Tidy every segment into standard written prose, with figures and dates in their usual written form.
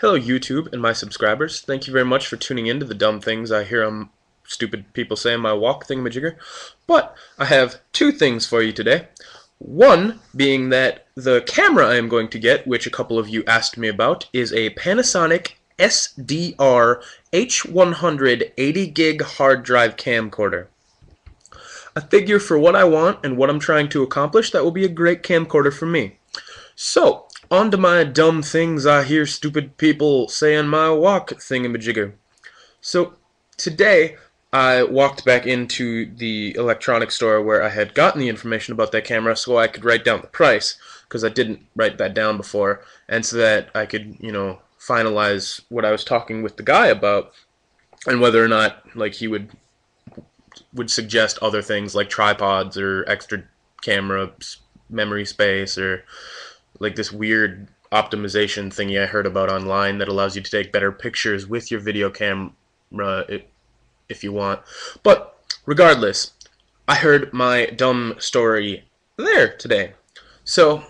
Hello YouTube and my subscribers. Thank you very much for tuning in to the dumb things I hear on stupid people say in my walk thingamajigger. But I have two things for you today. One being that the camera I am going to get, which a couple of you asked me about, is a Panasonic SDR H100 80 gig hard drive camcorder. I figure for what I want and what I'm trying to accomplish, that will be a great camcorder for me. So, on to my dumb things I hear stupid people say on my walk thingamajigger. So, today I walked back into the electronics store where I had gotten the information about that camera so I could write down the price, because I didn't write that down before, and so that I could, finalize what I was talking with the guy about, and whether or not, he would suggest other things like tripods or extra camera memory space or like this weird optimization thingy I heard about online that allows you to take better pictures with your video camera if you want. But regardless, I heard my dumb story there today. So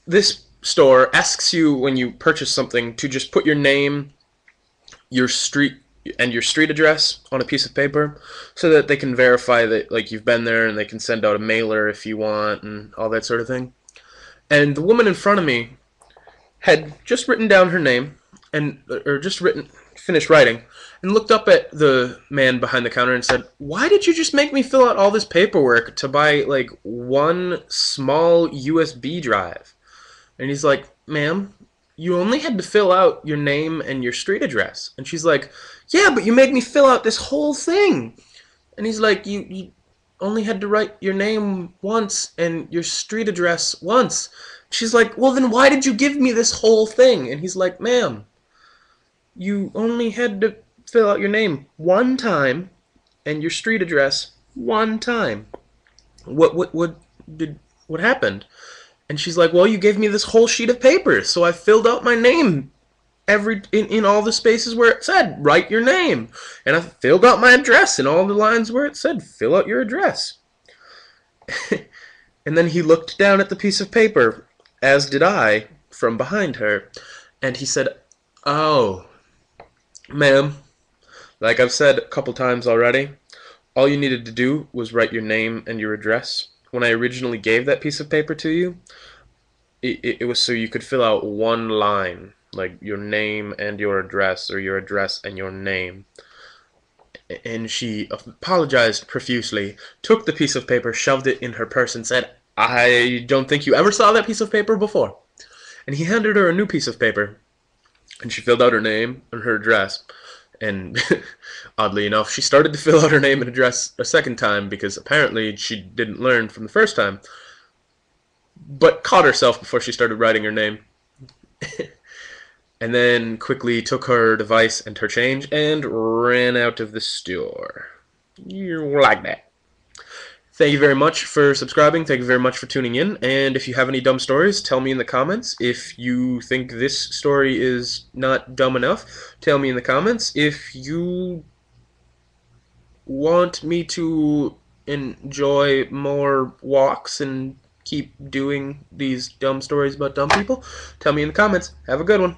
this store asks you when you purchase something to just put your name, your street address on a piece of paper so that they can verify that you've been there, and they can send out a mailer if you want and all that sort of thing. And the woman in front of me had just written down her name finished writing, and looked up at the man behind the counter and said, "Why did you just make me fill out all this paperwork to buy one small USB drive?" And he's like, "Ma'am, you only had to fill out your name and your street address." And she's like, "Yeah, but you made me fill out this whole thing." And he's like, you only had to write your name once and your street address once." She's like, "Well, then why did you give me this whole thing?" And he's like, "Ma'am, you only had to fill out your name one time and your street address one time. What happened?" And she's like, "Well, you gave me this whole sheet of paper, so I filled out my name in all the spaces where it said write your name, and I filled out my address in all the lines where it said fill out your address." And then he looked down at the piece of paper, as did I, from behind her, and he said, "Oh, ma'am, like I've said a couple times already, all you needed to do was write your name and your address. When I originally gave that piece of paper to you, it was so you could fill out one line, like your name and your address, or your address and your name." And she apologized profusely, took the piece of paper, shoved it in her purse, and said, "I don't think you ever saw that piece of paper before." And he handed her a new piece of paper, and she filled out her name and her address. And oddly enough, she started to fill out her name and address a second time, because apparently she didn't learn from the first time, but caught herself before she started writing her name. And then quickly took her device and her change and ran out of the store. You like that. Thank you very much for subscribing. Thank you very much for tuning in. And if you have any dumb stories, tell me in the comments. If you think this story is not dumb enough, tell me in the comments. If you want me to enjoy more walks and keep doing these dumb stories about dumb people, tell me in the comments. Have a good one.